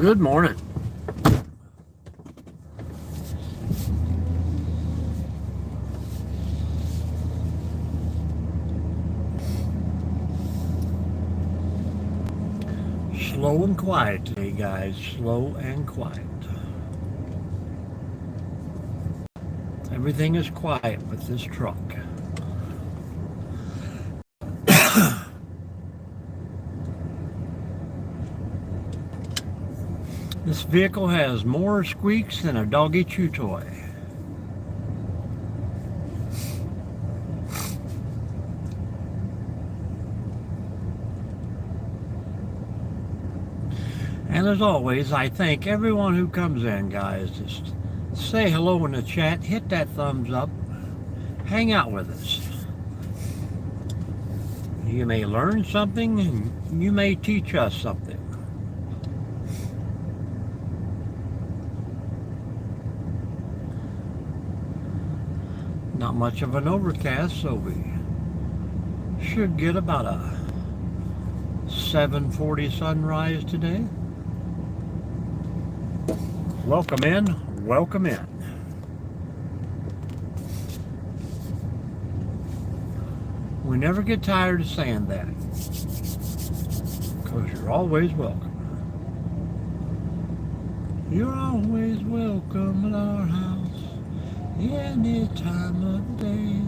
Good morning. Slow and quiet today, guys. Slow and quiet. Everything is quiet with this truck. This vehicle has more squeaks than a doggy chew toy. And as always, I thank everyone who comes in, guys. Just say hello in the chat, hit that thumbs up, hang out with us. You may learn something, and you may teach us something. Not much of an overcast, so we should get about a 7:40 sunrise today. Welcome in, welcome in. We never get tired of saying that, because you're always welcome. You're always welcome at our house, any time of the day.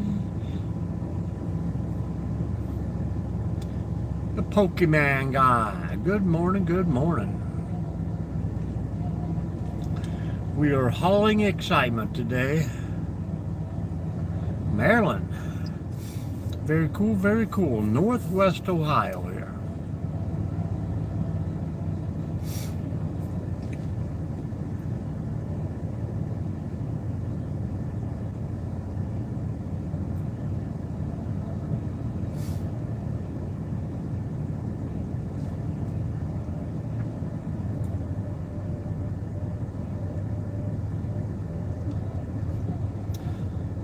The Pokemon guy, good morning, good morning. We are hauling excitement today. Maryland. Very cool, very cool. Northwest Ohio here.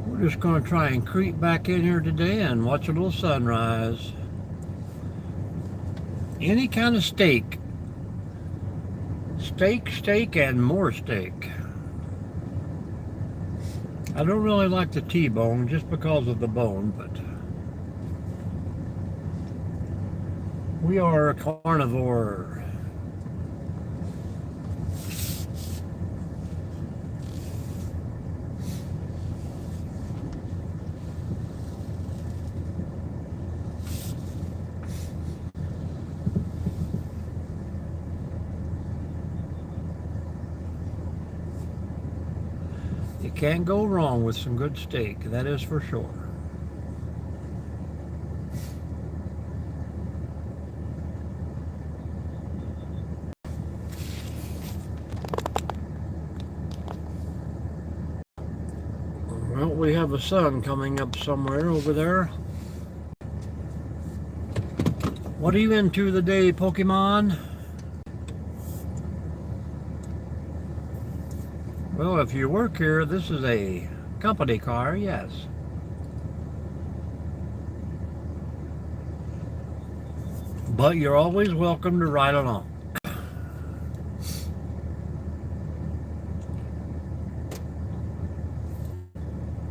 We're just going to try and creep back in here today and watch a little sunrise. Any kind of steak. Steak, and more steak. I don't really like the T-bone just because of the bone, but we are a carnivore. You can't go wrong with some good steak, that is for sure. Well, we have a sun coming up somewhere over there. What are you into today, Pokemon? Well, if you work here, this is a company car, yes. But you're always welcome to ride along.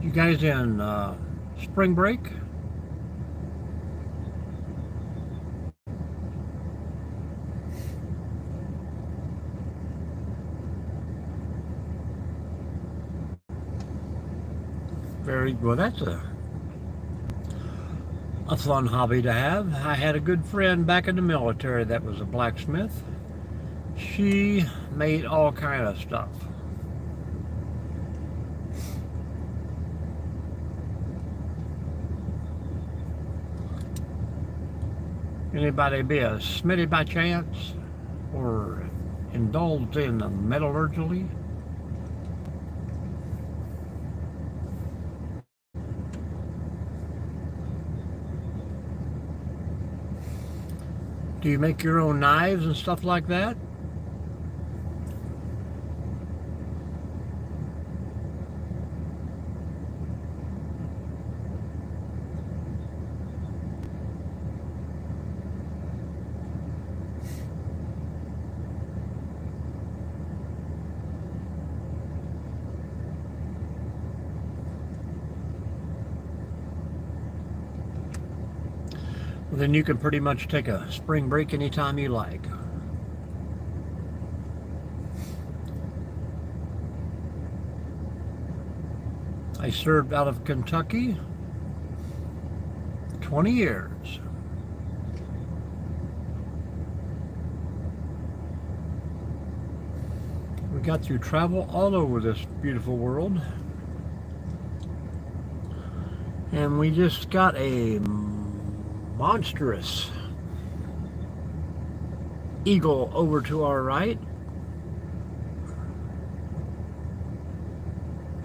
You guys in spring break? Very well. That's a fun hobby to have. I had a good friend back in the military that was a blacksmith. She made all kind of stuff. Anybody be a smithy by chance, or indulged in the metallurgy? Do you make your own knives and stuff like that? Then you can pretty much take a spring break anytime you like. I served out of Kentucky 20 years. We got to travel all over this beautiful world. And we just got a monstrous eagle over to our right.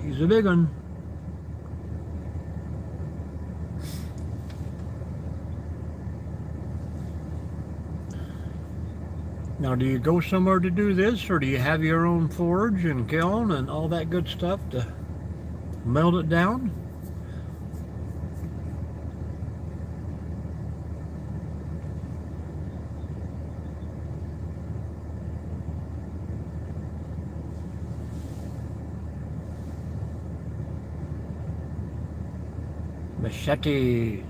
He's a big one. Now, do you go somewhere to do this, or do you have your own forge and kiln and all that good stuff to melt it down? Machetes.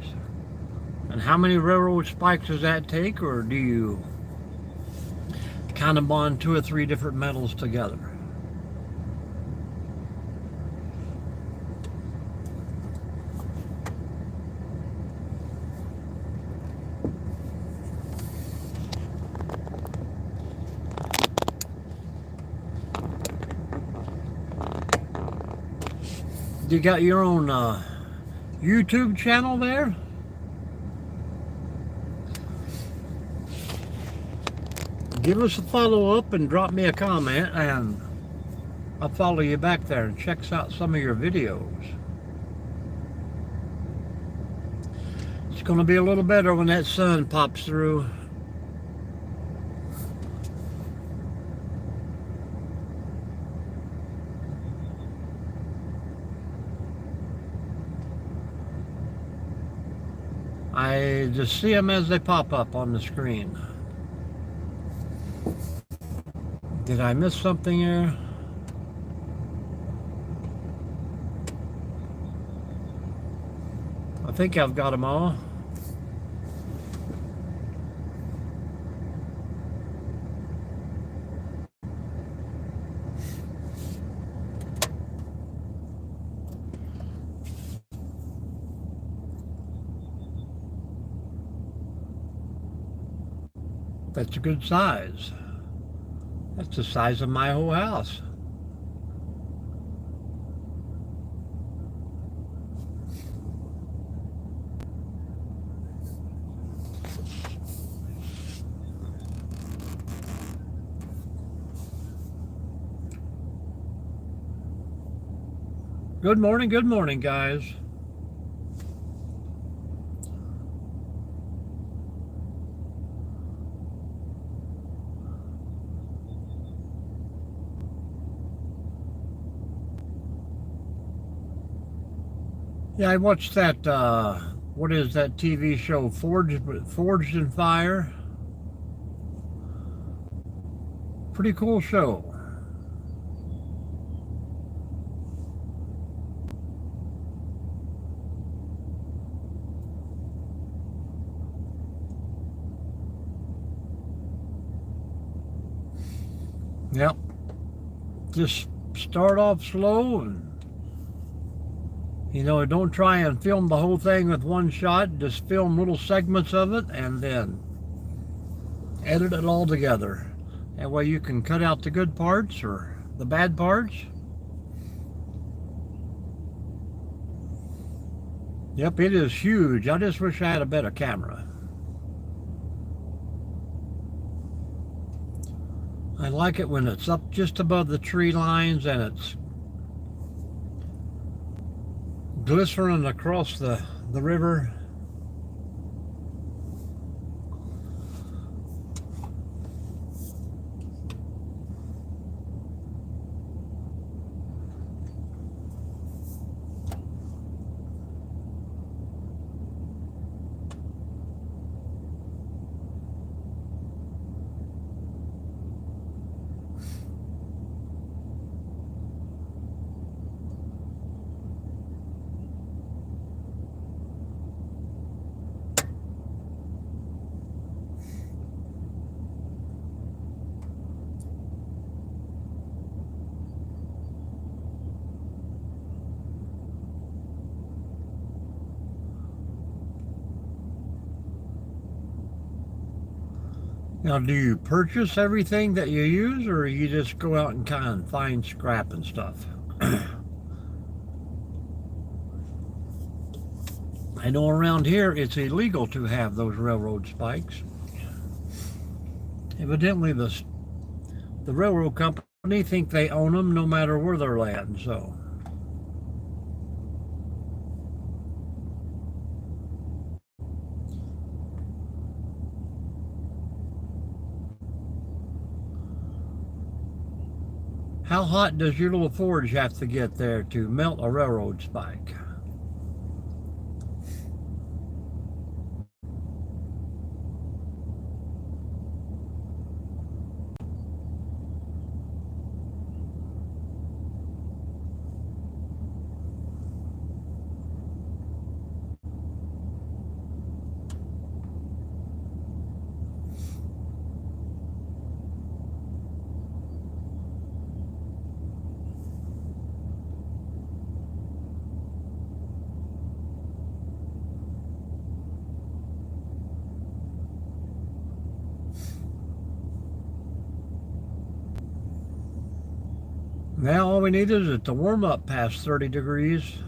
And how many railroad spikes does that take, or do you kind of bond 2 or 3 different metals together? You got your own YouTube channel there? Give us a follow up and drop me a comment, and I'll follow you back there and check out some of your videos. It's going to be a little better when that sun pops through. I just see them as they pop up on the screen. Did I miss something here? I think I've got them all. That's a good size. That's the size of my whole house. Good morning, guys. Yeah, I watched that, what is that TV show, Forged in Fire? Pretty cool show. Yep. Just start off slow and, don't try and film the whole thing with one shot. Just film little segments of it and then edit it all together. That way you can cut out the good parts or the bad parts. Yep, it is huge. I just wish I had a better camera. I like it when it's up just above the tree lines and it's glistening across the river. Now, do you purchase everything that you use, or you just go out and kind of find scrap and stuff? I know around here it's illegal to have those railroad spikes. Evidently, the railroad company think they own them no matter where they're at, so. How hot does your little forge have to get there to melt a railroad spike? Now all we need is it to warm up past 30 degrees.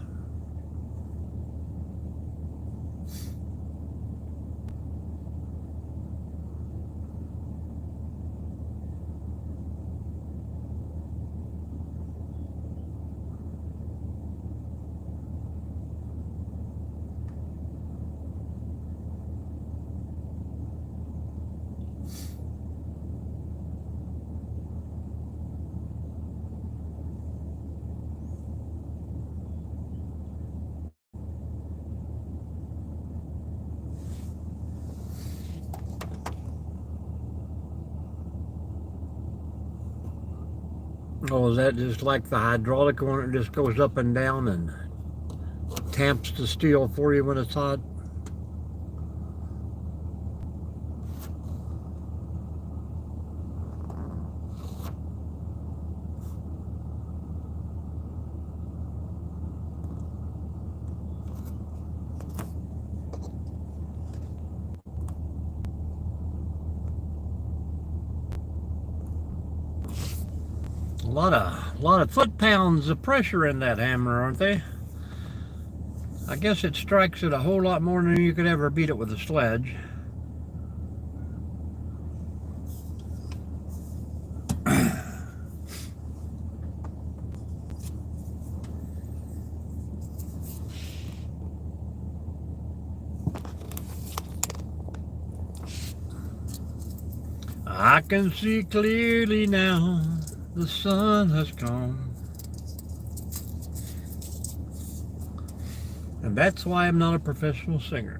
Oh, is that just like the hydraulic one? It just goes up and down and tamps the steel for you when it's hot? A lot of foot-pounds of pressure in that hammer, aren't they? I guess it strikes it a whole lot more than you could ever beat it with a sledge. I can see clearly now, the sun has come. And that's why I'm not a professional singer.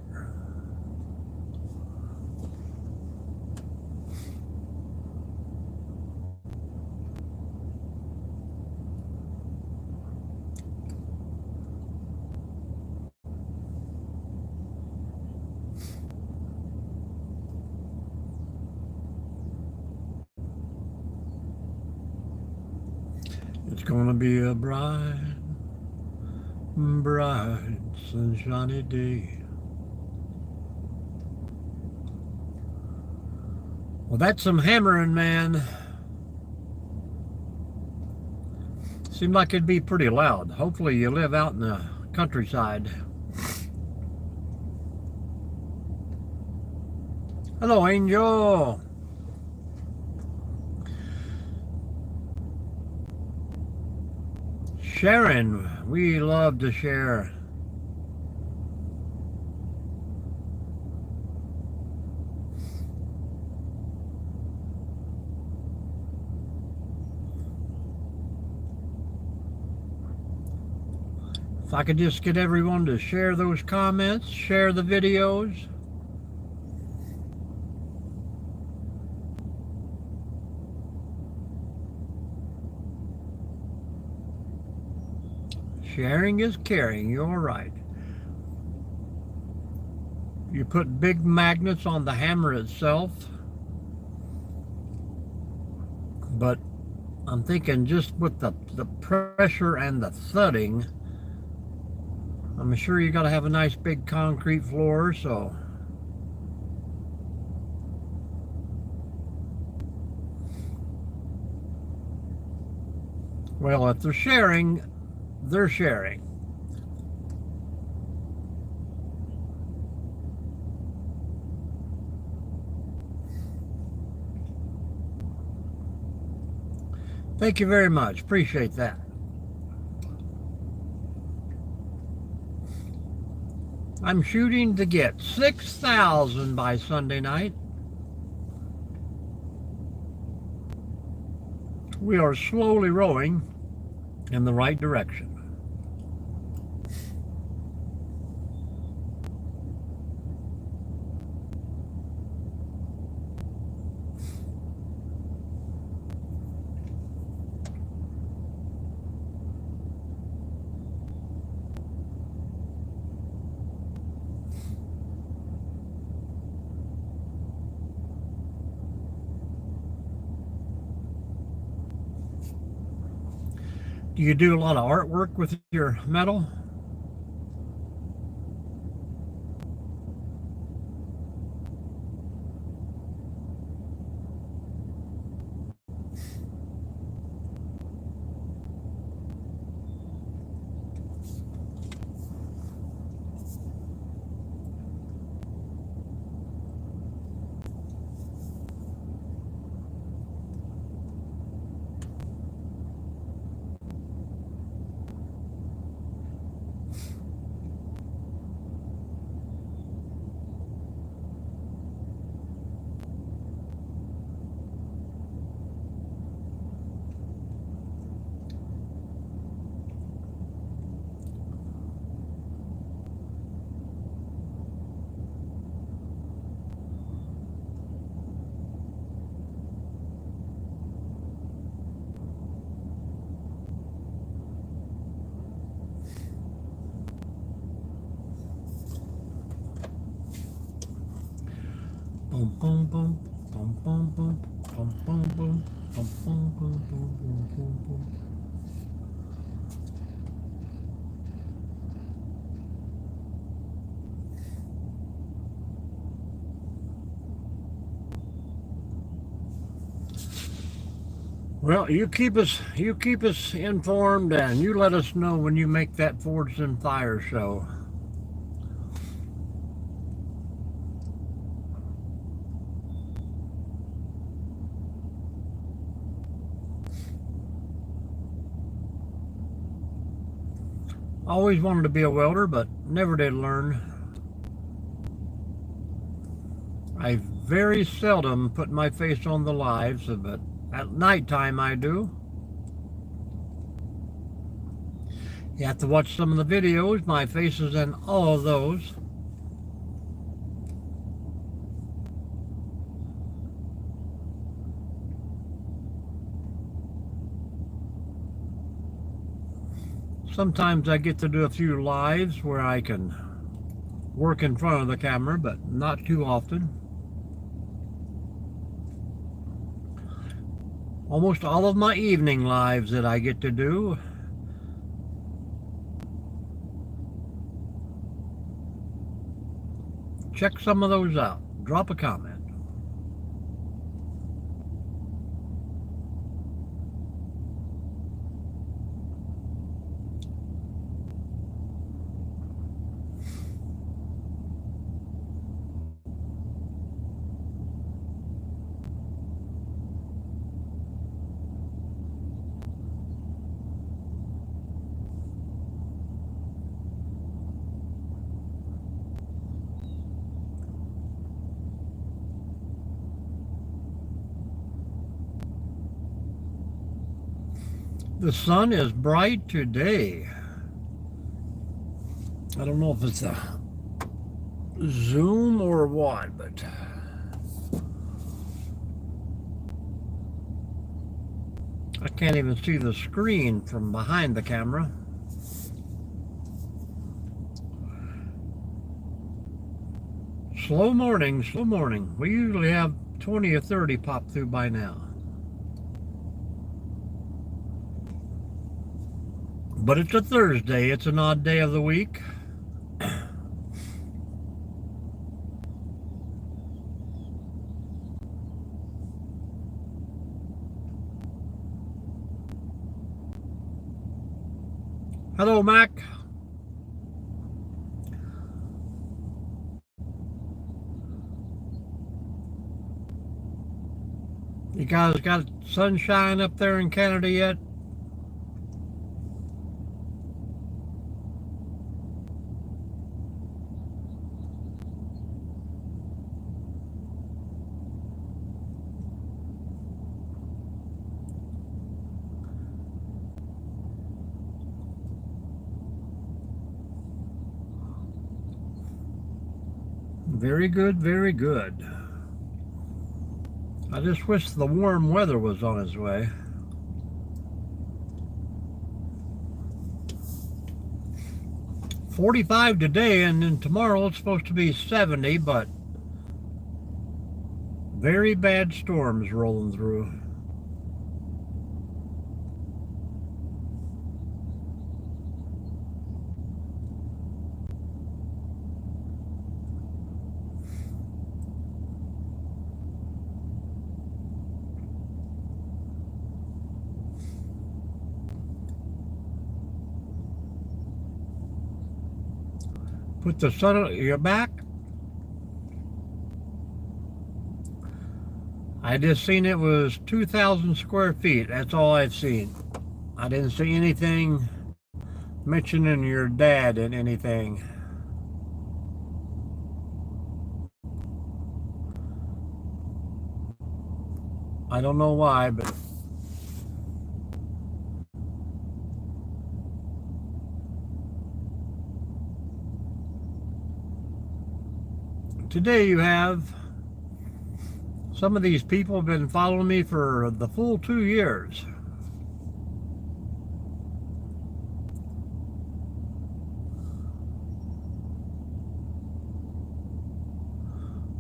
It's gonna be a bright, bright, sunshiny day. Well, that's some hammering, man. Seemed like it'd be pretty loud. Hopefully you live out in the countryside. Hello, Angel. Sharon, we love to share. If I could just get everyone to share those comments, share the videos. Sharing is caring, you're right. You put big magnets on the hammer itself, but I'm thinking just with the pressure and the thudding, I'm sure you got to have a nice big concrete floor, so Well, if they're sharing, they're sharing. Thank you very much. Appreciate that. I'm shooting to get 6,000 by Sunday night. We are slowly rowing in the right direction. Do you do a lot of artwork with your metal? Boom, boom, boom, boom, boom, boom, boom, boom, boom, boom, boom, boom, boom, boom, boom. Well, you keep us informed, and you let us know when you make that Forged in Fire show. Always wanted to be a welder, but never did learn. I very seldom put my face on the lives, but at nighttime I do. You have to watch some of the videos. My face is in all of those. Sometimes I get to do a few lives where I can work in front of the camera, but not too often. Almost all of my evening lives that I get to do, check some of those out. Drop a comment. The sun is bright today. I don't know if it's a Zoom or what, but I can't even see the screen from behind the camera. Slow morning, slow morning. We usually have 20 or 30 pop through by now. But it's a Thursday. It's an odd day of the week. Hello, Mac. You guys got sunshine up there in Canada yet? Very good, very good. I just wish the warm weather was on its way. "45 today, and then tomorrow it's supposed to be 70, but very bad storms rolling through. Put the sun on your back. I just seen it was 2,000 square feet. That's all I've seen. I didn't see anything mentioning your dad in anything. I don't know why, but today you have some of these people have been following me for the full 2 years.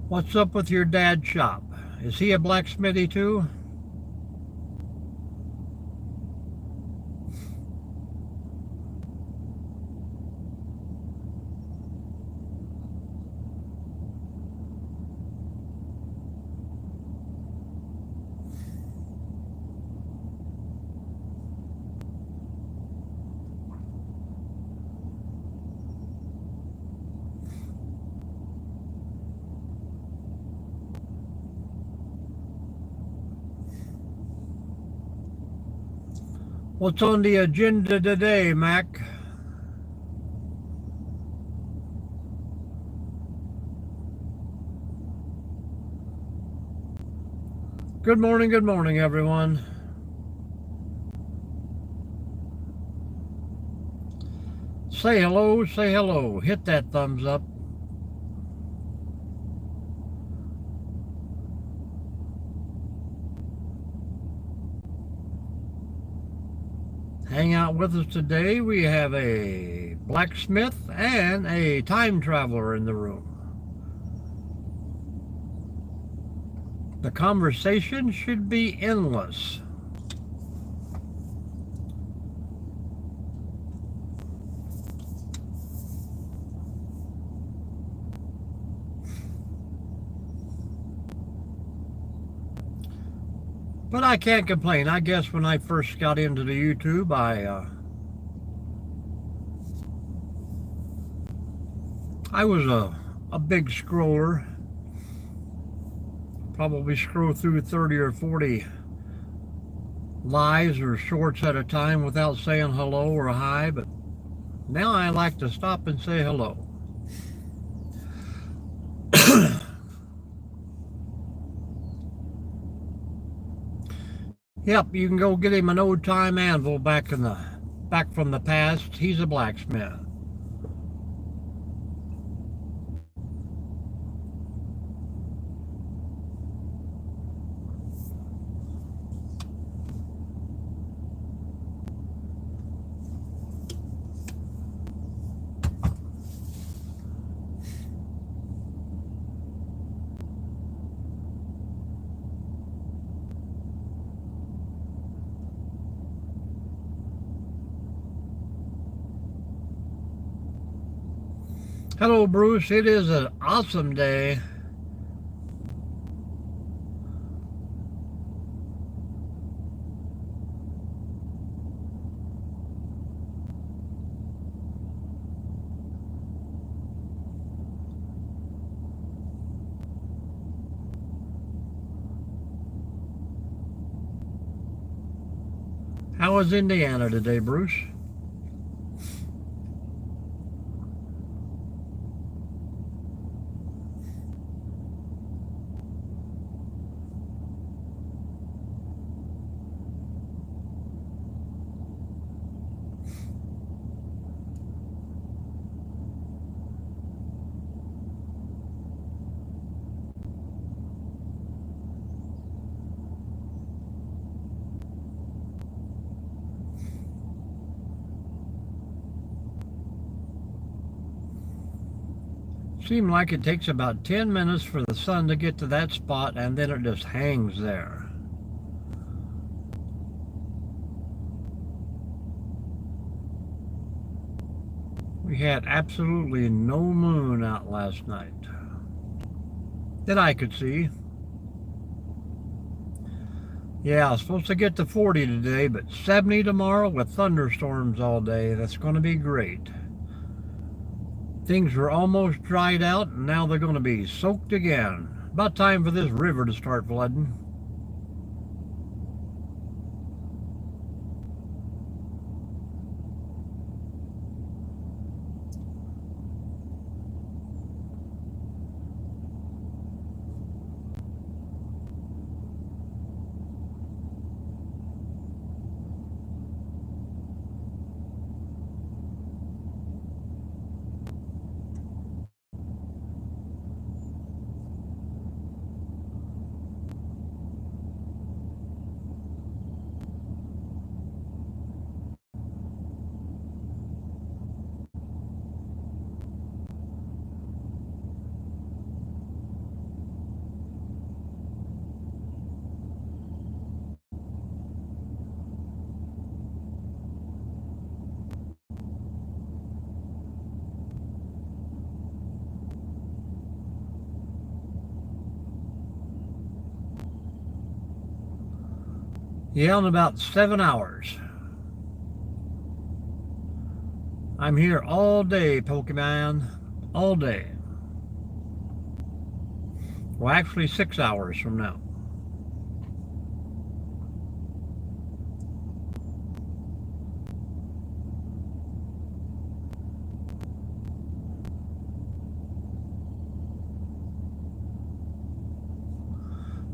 What's up with your dad's shop? Is he a blacksmithy too? What's on the agenda today, Mac? Good morning, everyone. Say hello, hit that thumbs up. Hang out with us today. We have a blacksmith and a time traveler in the room. The conversation should be endless. But I can't complain. I guess when I first got into the YouTube, I was a big scroller. Probably scroll through 30 or 40 lives or shorts at a time without saying hello or hi, but now I like to stop and say hello. Yep, you can go get him an old time anvil back from the past. He's a blacksmith. Hello, Bruce. It is an awesome day. How was Indiana today, Bruce? Seems like it takes about 10 minutes for the sun to get to that spot, and then it just hangs there. We had absolutely no moon out last night that I could see. Yeah, I was supposed to get to 40 today, but 70 tomorrow with thunderstorms all day. That's going to be great. Things were almost dried out, and now they're going to be soaked again. About time for this river to start flooding. Yeah, in about 7 hours. I'm here all day, Pokemon. All day. Well, actually 6 hours from now.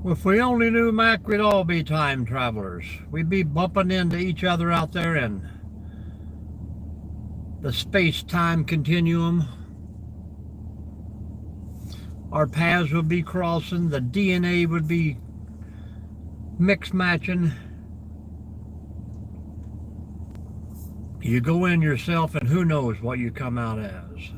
Well, if we only knew, Mac, we'd all be time travelers. We'd be bumping into each other out there in the space-time continuum. Our paths would be crossing. The DNA would be mix-matching. You go in yourself, and who knows what you come out as.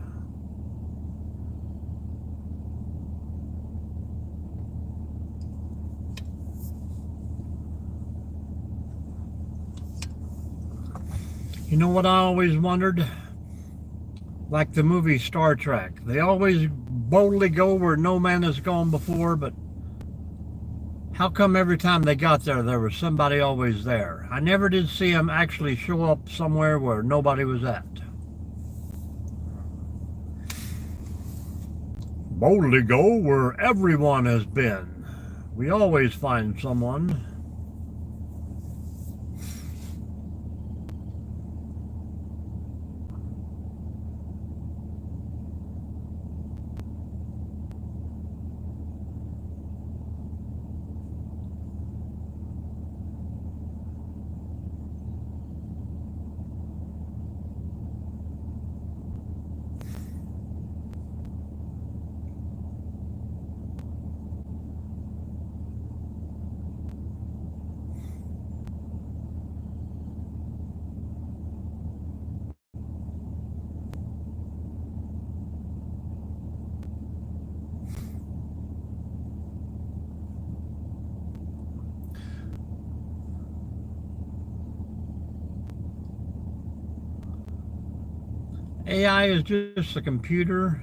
You know what I always wondered? Like the movie Star Trek. They always boldly go where no man has gone before, but how come every time they got there, there was somebody always there? I never did see them actually show up somewhere where nobody was at. Boldly go where everyone has been. We always find someone. AI is just a computer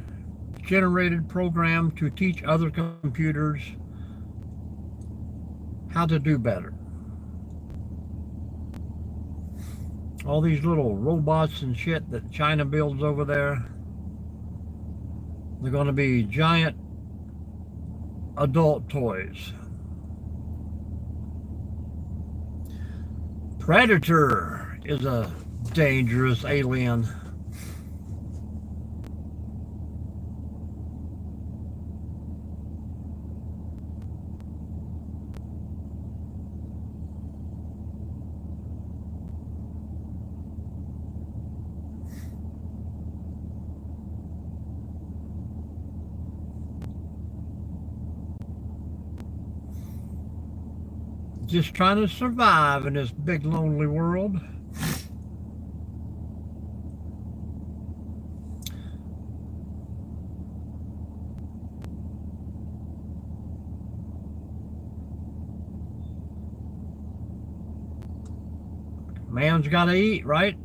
generated program to teach other computers how to do better. All these little robots and shit that China builds over there, they're going to be giant adult toys. Predator is a dangerous alien. Just trying to survive in this big lonely world. Man's got to eat, right?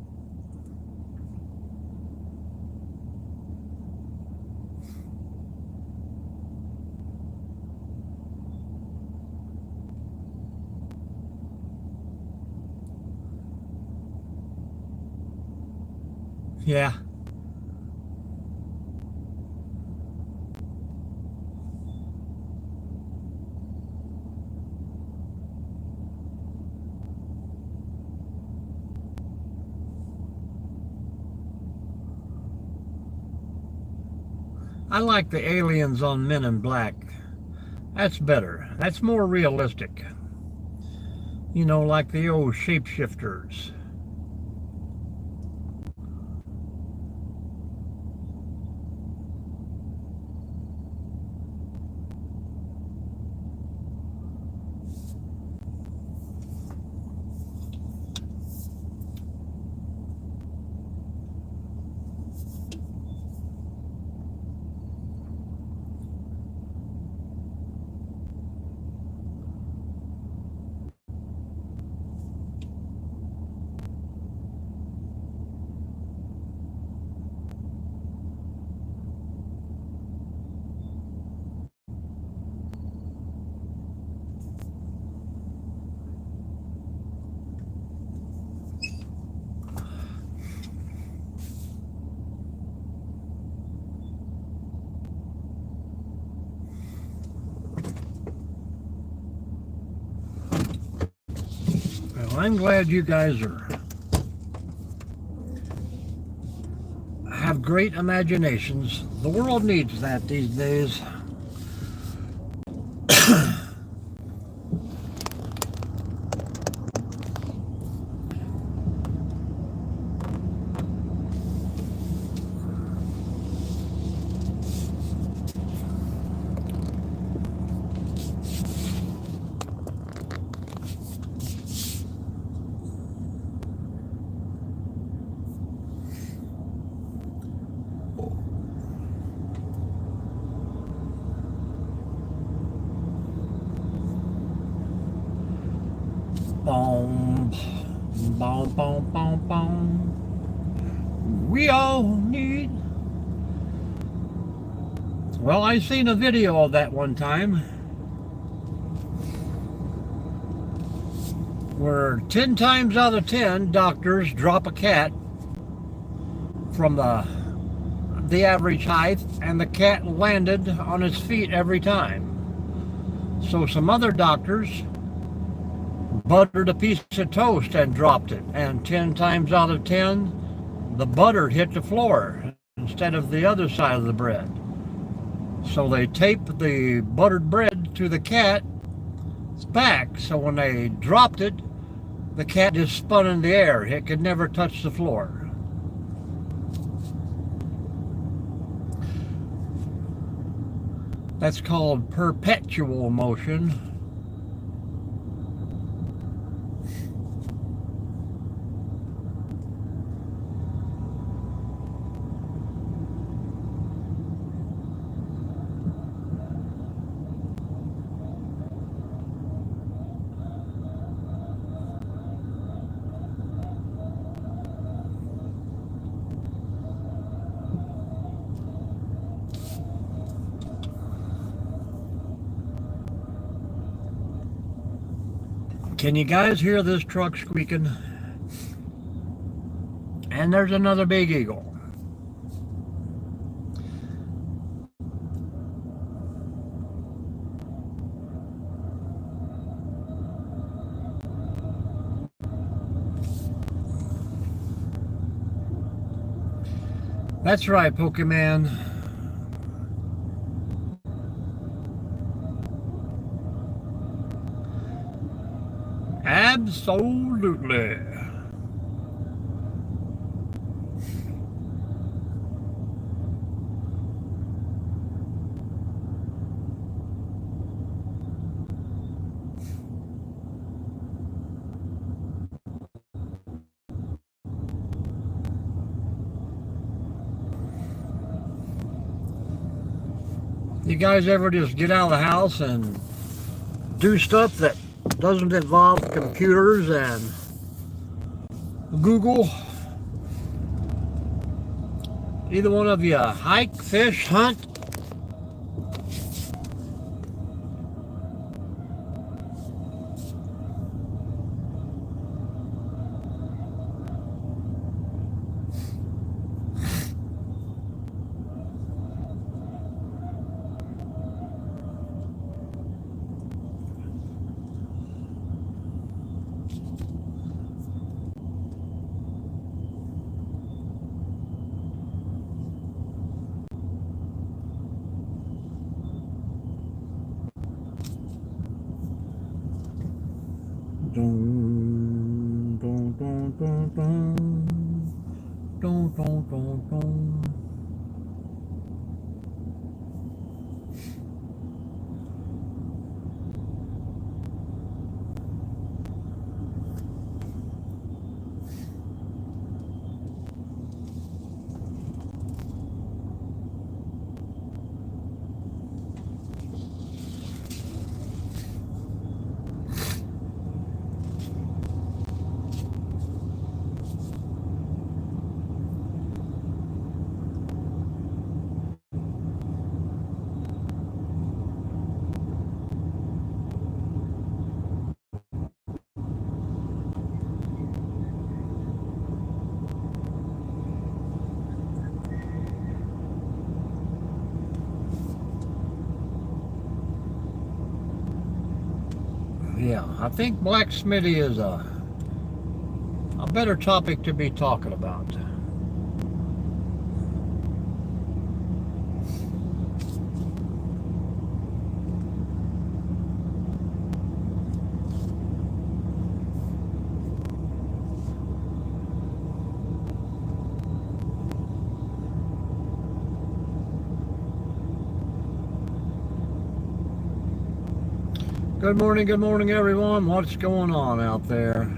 Yeah. I like the aliens on Men in Black. That's better. That's more realistic. You know, like the old shapeshifters. Well, I'm glad you guys have great imaginations. The world needs that these days. Boom, boom, boom, boom, boom. We all need. Well, I seen a video of that one time where 10 times out of 10 doctors drop a cat from the average height, and the cat landed on its feet every time. So some other doctors buttered a piece of toast and dropped it, and 10 times out of 10 the butter hit the floor instead of the other side of the bread. So they taped the buttered bread to the cat's back, so when they dropped it, the cat just spun in the air. It could never touch the floor. That's called perpetual motion. Can you guys hear this truck squeaking? And there's another big eagle. That's right, Pokemon. Absolutely. You guys ever just get out of the house and do stuff that doesn't involve computers and Google? Either one of you hike, fish, hunt? Dun, dun, dun, dun, dun. Dun, dun, dun, dun. Yeah, I think blacksmithy is a better topic to be talking about. Good morning, everyone. What's going on out there?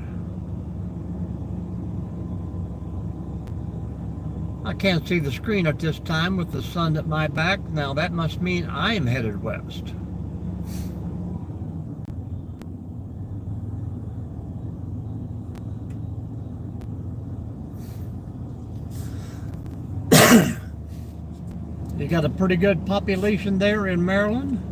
I can't see the screen at this time with the sun at my back. Now that must mean I am headed west. You got a pretty good population there in Maryland.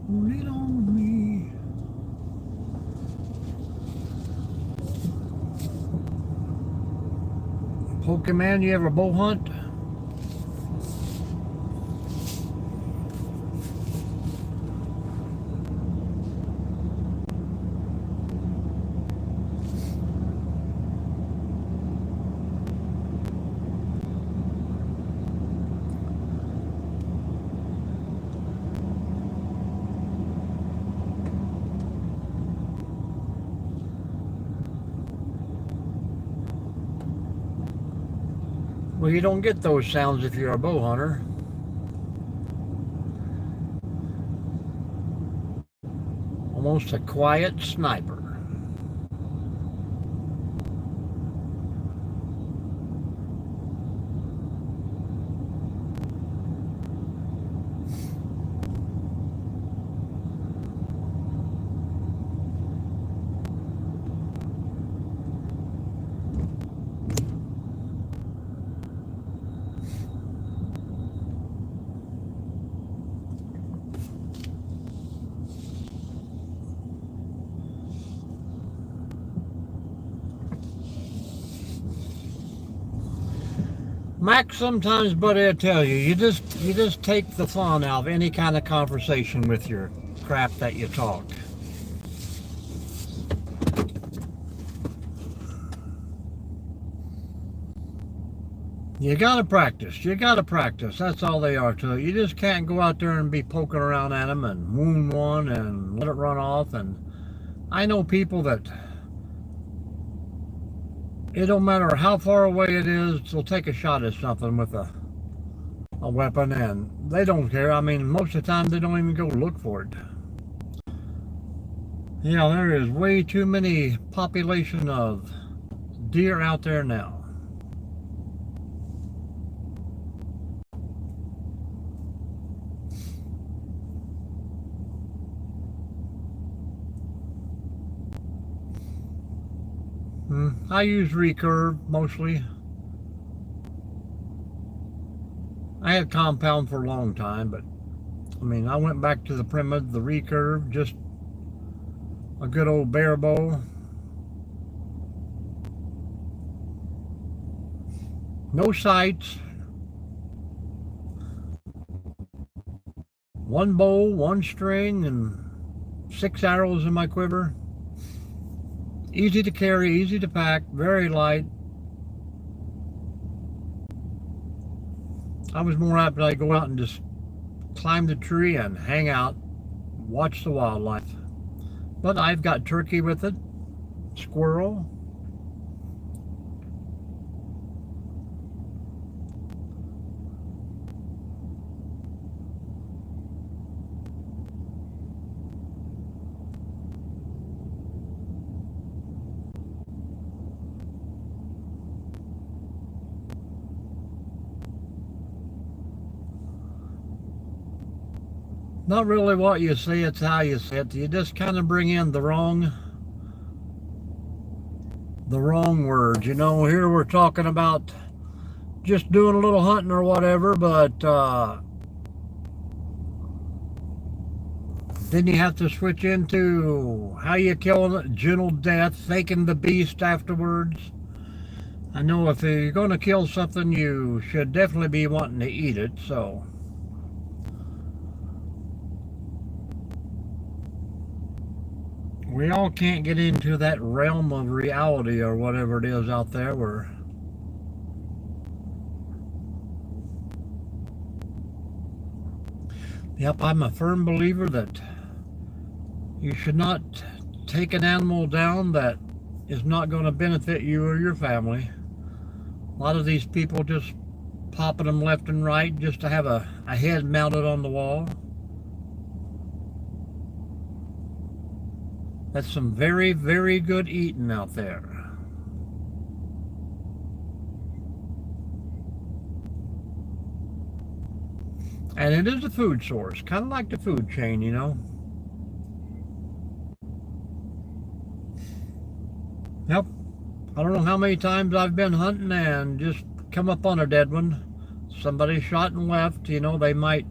Lean on me. Pokemon, you ever bow hunt? Well, you don't get those sounds if you're a bow hunter. Almost a quiet sniper. Max, sometimes, buddy, I tell you, you just take the fun out of any kind of conversation with your crap that you talk. You gotta practice. You gotta practice. That's all they are to it. You just can't go out there and be poking around at them and wound one and let it run off. And I know people that it don't matter how far away it is, they'll take a shot at something with a weapon, and they don't care. I mean, most of the time they don't even go look for it. Yeah, there is way too many population of deer out there now. I use recurve mostly. I had compound for a long time, but I mean, I went back to the primitive, the recurve, just a good old bare bow. No sights. One bow, one string, and 6 arrows in my quiver. Easy to carry, easy to pack, very light. I was more apt to go out and just climb the tree and hang out, watch the wildlife. But I've got turkey with it, squirrel. Not really what you say, it's how you say it. You just kind of bring in the wrong words. You know, here we're talking about just doing a little hunting or whatever, but then you have to switch into how you kill a gentle death, faking the beast afterwards. I know if you're going to kill something, you should definitely be wanting to eat it, so. We all can't get into that realm of reality or whatever it is out there where yep, I'm a firm believer that you should not take an animal down that is not going to benefit you or your family. A lot of these people just popping them left and right just to have a head mounted on the wall. That's some very, very good eating out there. And it is a food source, kind of like the food chain, you know. Yep. I don't know how many times I've been hunting and just come up on a dead one. Somebody shot and left, you know, they might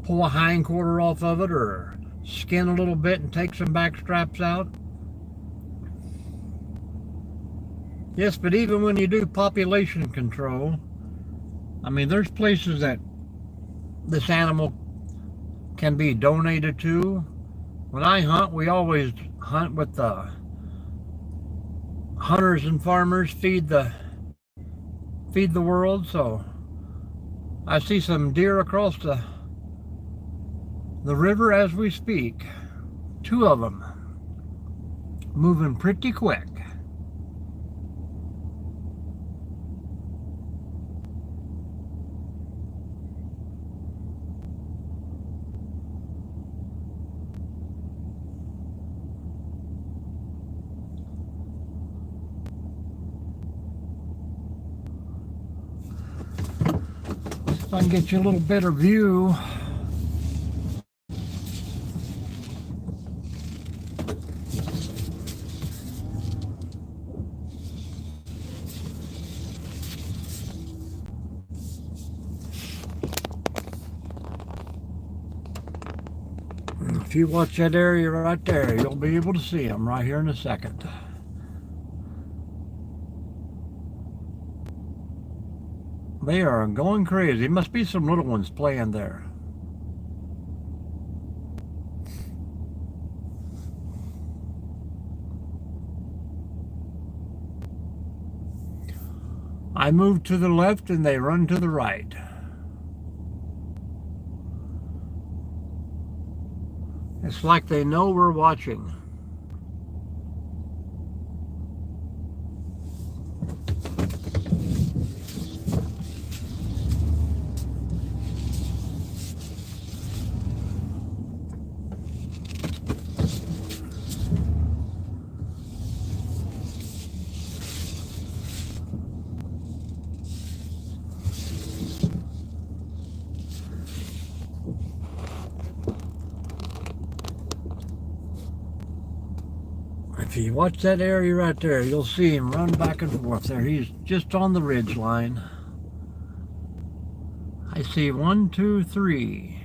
pull a hind quarter off of it or skin a little bit and take some back straps out. Yes, but even when you do population control, I mean, there's places that this animal can be donated to. When I hunt, we always hunt with the hunters and farmers feed the world. So I see some deer across the river as we speak. 2 of them moving pretty quick. If I can get you a little better view. If you watch that area right there, you'll be able to see them right here in a second. They are going crazy. Must be some little ones playing there. I move to the left and they run to the right. It's like they know we're watching. If you watch that area right there, you'll see him run back and forth there. He's just on the ridge line. I see 1, 2, 3.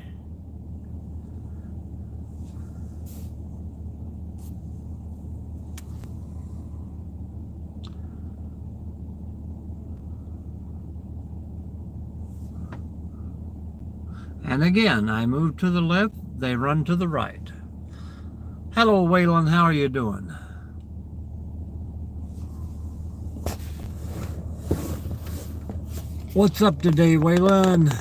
And again, I move to the left, they run to the right. Hello, Waylon, how are you doing? What's up today, Waylon?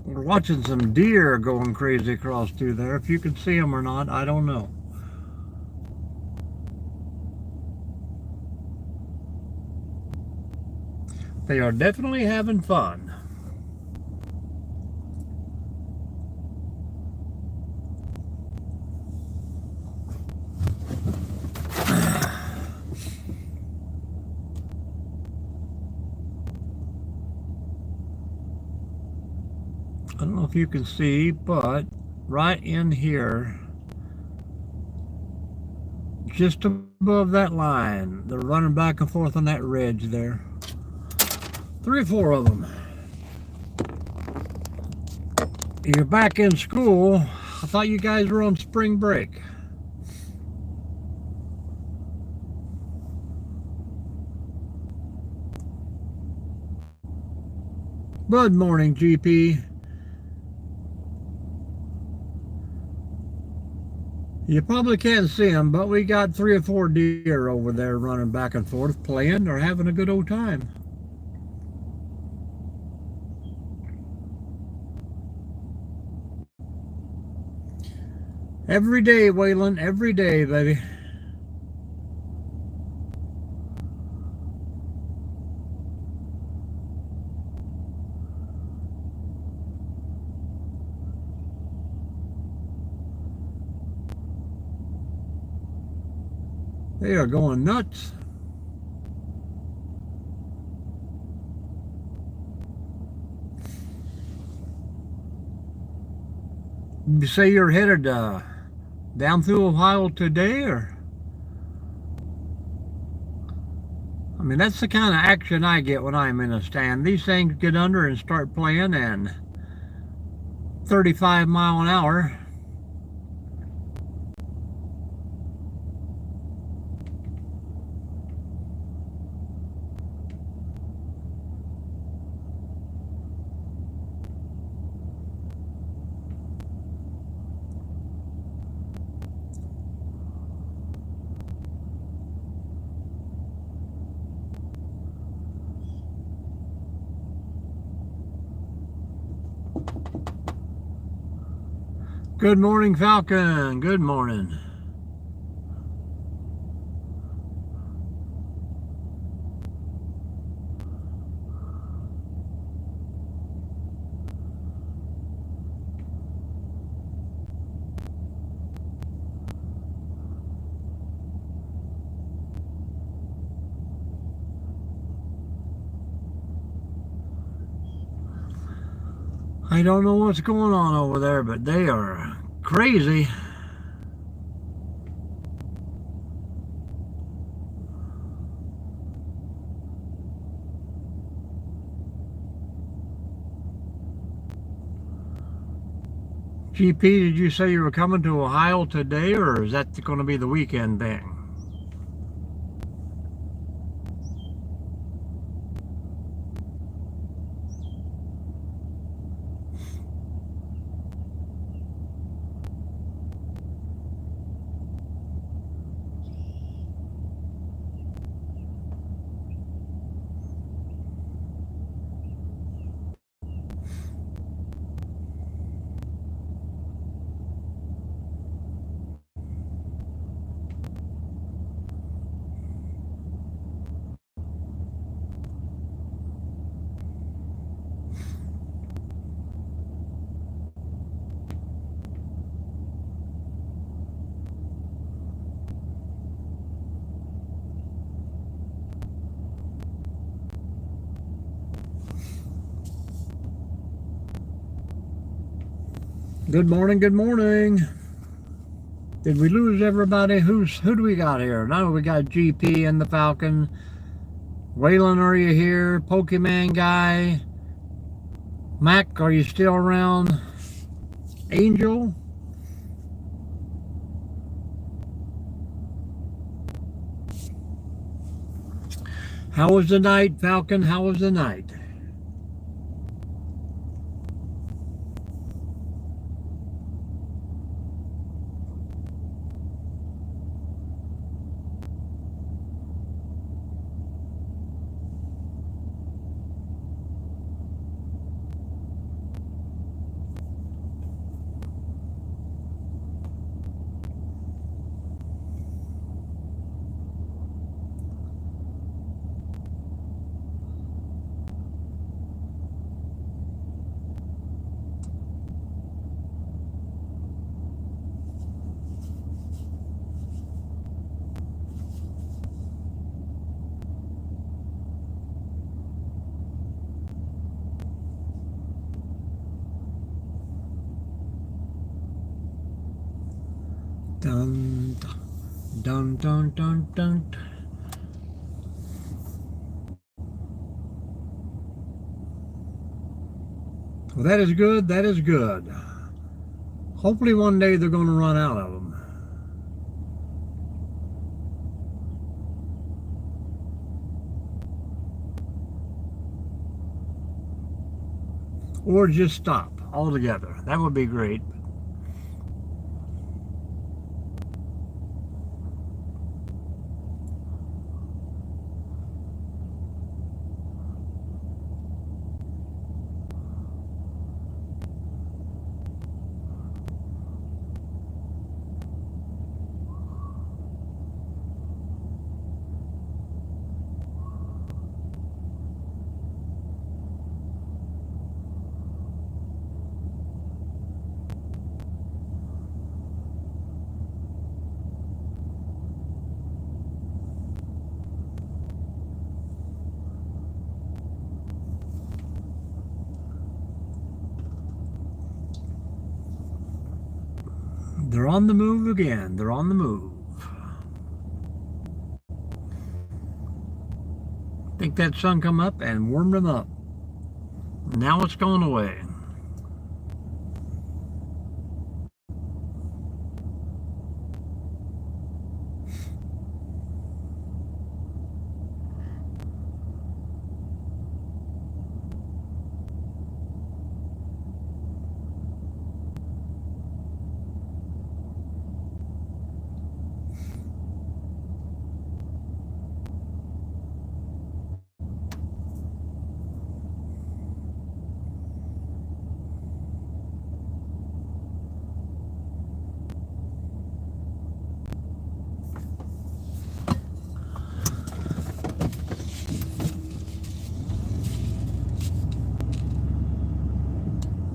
We're watching some deer going crazy across through there. If you can see them or not, I don't know. They are definitely having fun. I don't know if you can see, but right in here, just above that line, they're running back and forth on that ridge there. 3 or 4 of them. You're back in school. I thought you guys were on spring break. Good morning, GP. You probably can't see them, but we got 3 or 4 deer over there running back and forth, playing or having a good old time. Every day, Waylon, every day, baby. They are going nuts. You say you're headed down through Ohio today, or? I mean, that's the kind of action I get when I'm in a stand. These things get under and start playing, and 35 mile an hour. Good morning, Falcon. Good morning. I don't know what's going on over there, but they are crazy. GP, did you say you were coming to Ohio today, or is that going to be the weekend thing? Good morning, good morning. Did we lose everybody? Who do we got here? No, we got GP and the Falcon. Waylon, are you here? Pokemon guy. Mac, are you still around? Angel? How was the night, Falcon? How was the night? Dun, dun, dun, dun, dun. Well, that is good. That is good. Hopefully one day they're going to run out of them. Or just stop altogether. That would be great. They're on the move again. They're on the move. I think that sun come up and warmed them up. Now it's going away.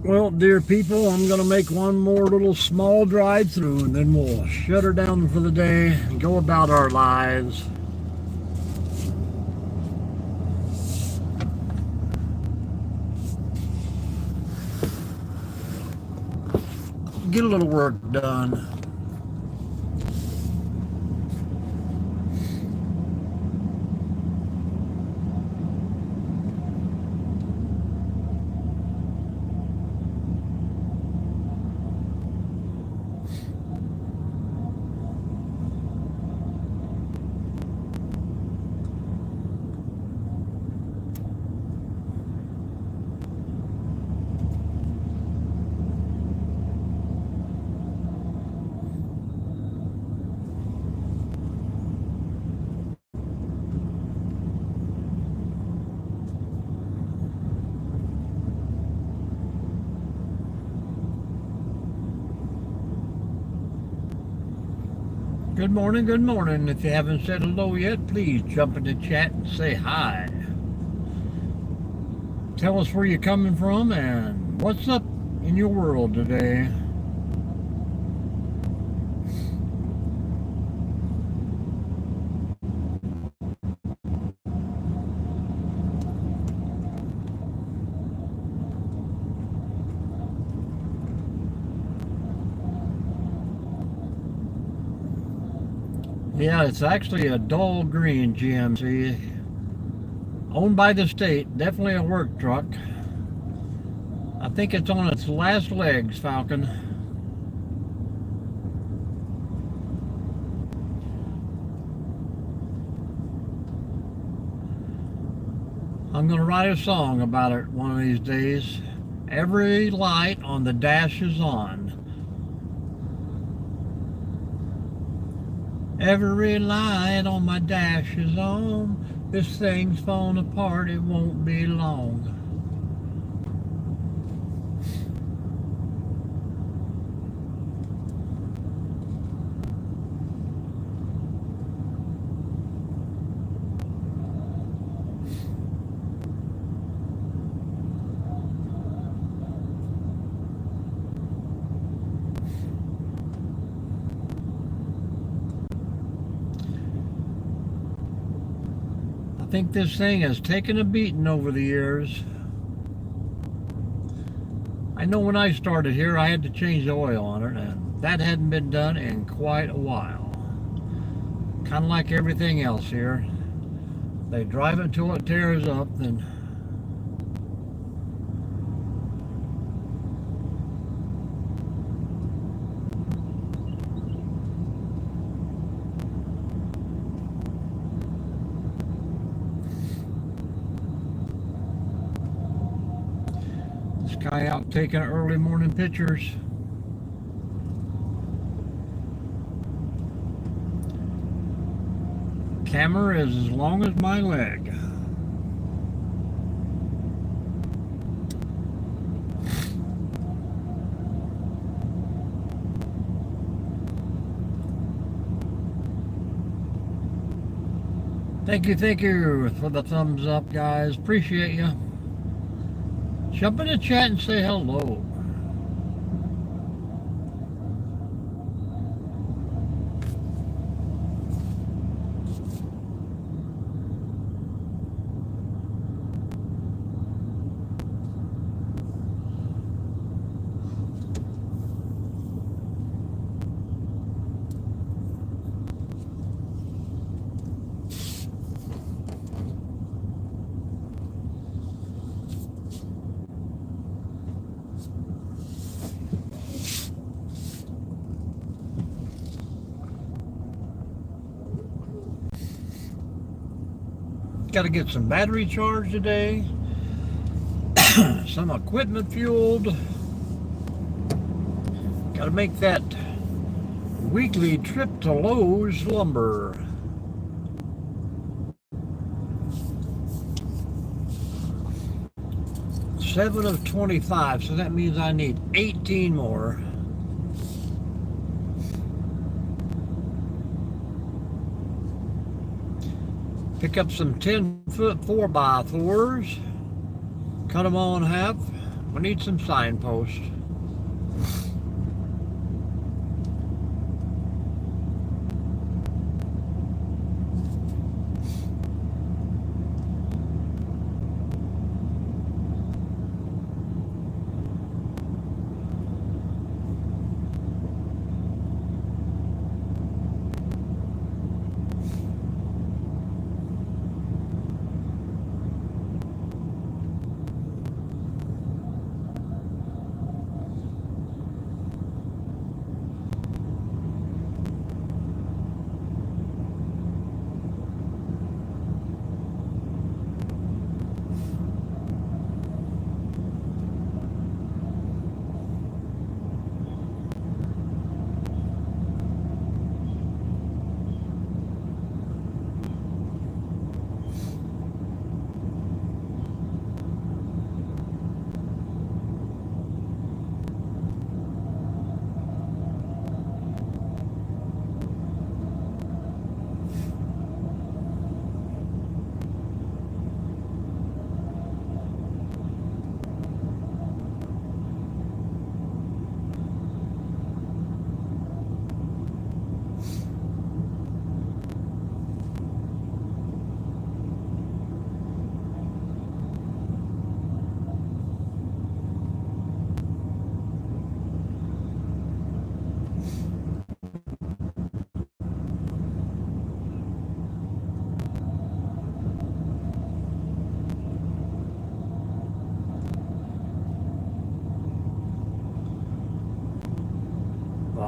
Well, dear people, I'm going to make one more little small drive through and then we'll shut her down for the day and go about our lives. Get a little work done. Good morning, good morning. If you haven't said hello yet, please jump into chat and say hi. Tell us where you're coming from and what's up in your world today. Yeah, it's actually a dull green GMC. Owned by the state. Definitely a work truck. I think it's on its last legs, Falcon. I'm going to write a song about it one of these days. Every light on the dash is on. Every light on my dash is on. This thing's falling apart, it won't be long. I think this thing has taken a beating over the years. I know when I started here I had to change the oil on it, and that hadn't been done in quite a while. Kind of like everything else here. They drive it until it tears up, then this guy out taking early morning pictures. Camera is as long as my leg. Thank you for the thumbs up, guys. Appreciate you. Jump in the chat and say hello. Got to get some battery charged today, some equipment fueled. Got to make that weekly trip to Lowe's Lumber. Seven of 25, so that means I need 18 more. Pick up some 10-foot 4x4s, cut them all in half. We need some signposts.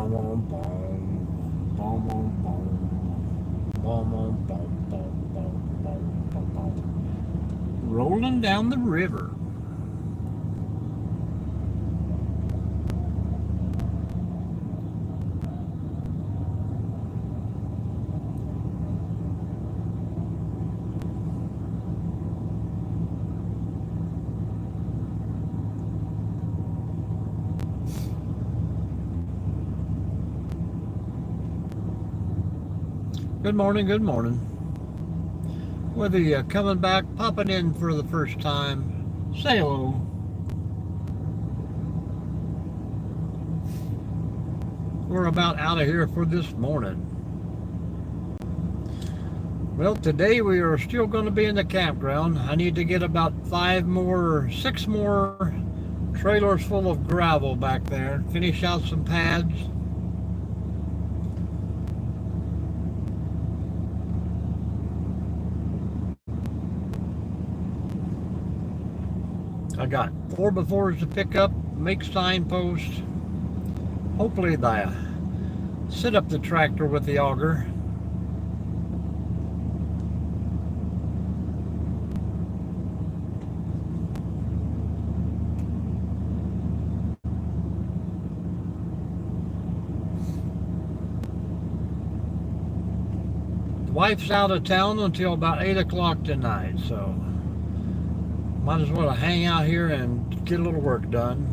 boom, boom, boom, boom, boom, boom, boom, boom, boom, boom, boom, boom. Rolling down the river. Good morning, good morning. Whether you're coming back, popping in for the first time, say hello. We're about out of here for this morning. Well, today we are still going to be in the campground. I need to get about 6 more trailers full of gravel back there, finish out some pads. I got 4x4s to pick up, make signposts. Hopefully they set up the tractor with the auger. The wife's out of town until about 8 o'clock tonight, so might as well hang out here and get a little work done.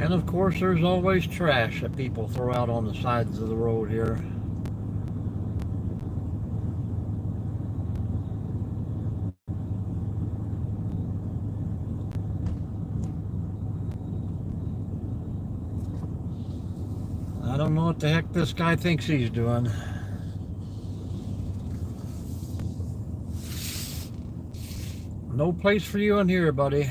And of course there's always trash that people throw out on the sides of the road here. I don't know what the heck this guy thinks he's doing. No place for you in here, buddy.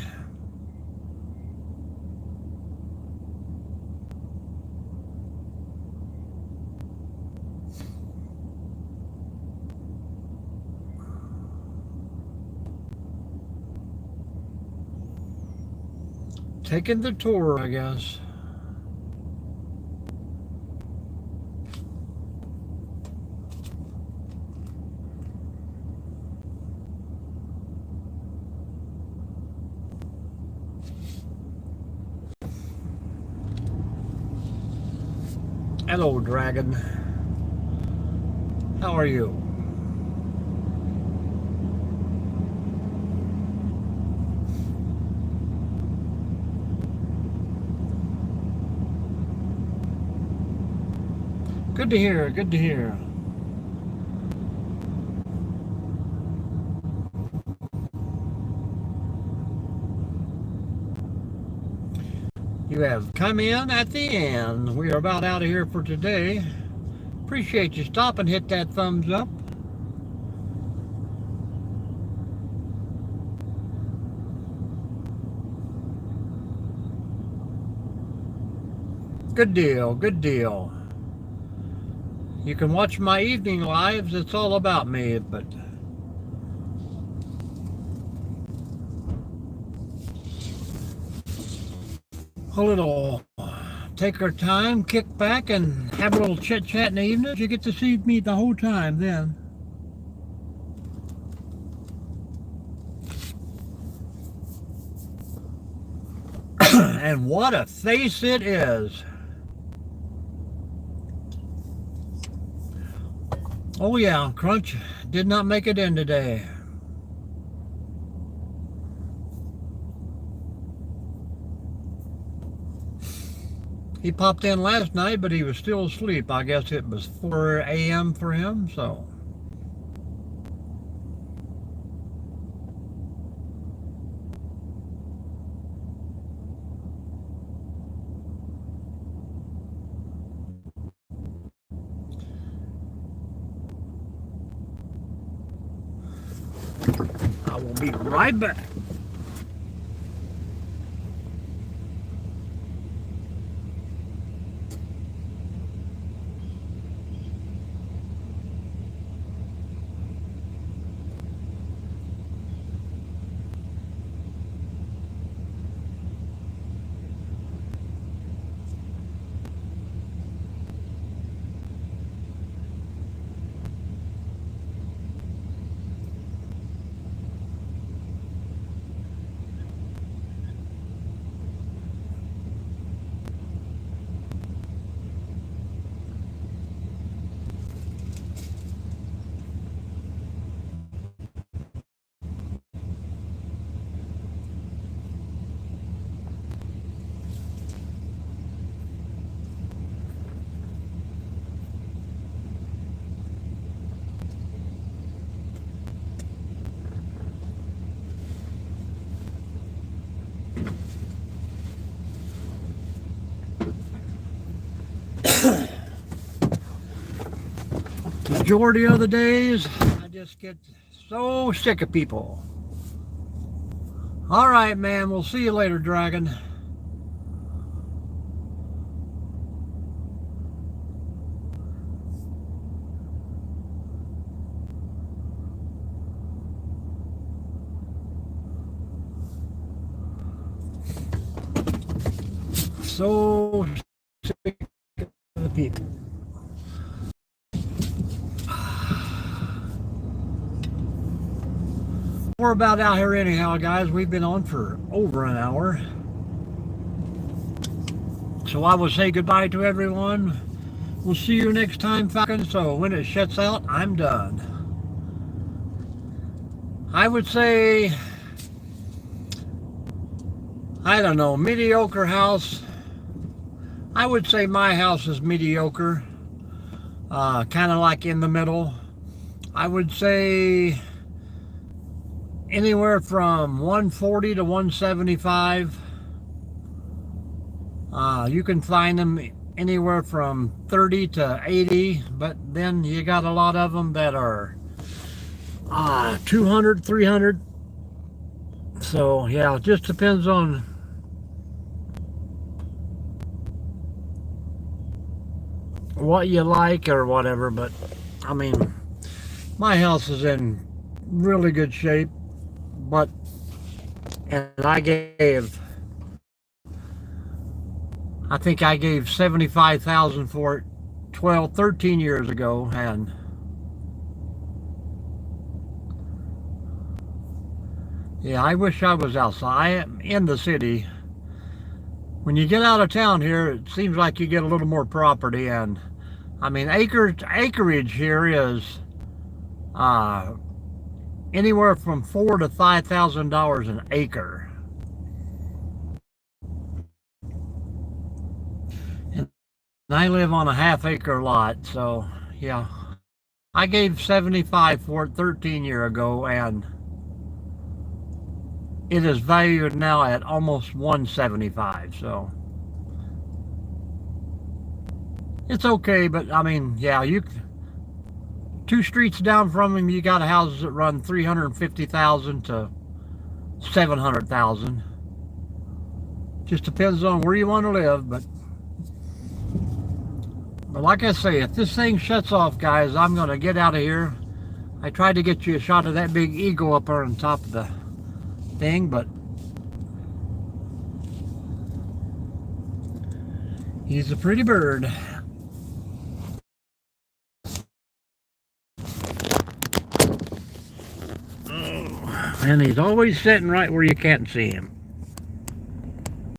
Taking the tour, I guess. Hello, Dragon. How are you? Good to hear, good to hear. You have come in at the end. We are about out of here for today. Appreciate you stopping. Hit that thumbs up. Good deal, good deal. You can watch my evening lives. It's all about me, but a little take our time, kick back, and have a little chit chat in the evening. You get to see me the whole time then. And what a face it is. Oh yeah, Crunch did not make it in today. He popped in last night, but he was still asleep. I guess it was 4 a.m. for him, so. I will be right back. Majority of the days, I just get so sick of people. All right, man. We'll see you later, Dragon. So sick of the people. We're about out here anyhow, guys. We've been on for over an hour. So I will say goodbye to everyone. We'll see you next time, Falcon. So when it shuts out, I'm done. I would say, I don't know, mediocre house. I would say my house is mediocre. Kind of like in the middle. I would say anywhere from 140 to 175. You can find them anywhere from 30 to 80, but then you got a lot of them that are 200, 300. So yeah, it just depends on what you like or whatever. But I mean, my house is in really good shape, and I think I gave 75,000 for it 12, 13 years ago, and yeah, I wish I was outside. I am in the city. When you get out of town here, it seems like you get a little more property, and I mean, acreage here is anywhere from $4,000 to $5,000 an acre. And I live on a half-acre lot, so yeah. I gave 75 for it 13 years ago, and it is valued now at almost 175. So it's okay, but I mean, yeah, 2 streets down from him, you got houses that run 350,000 to 700,000. Just depends on where you want to live, but like I say, if this thing shuts off, guys, I'm gonna get out of here. I tried to get you a shot of that big eagle up there on top of the thing, but he's a pretty bird. And he's always sitting right where you can't see him.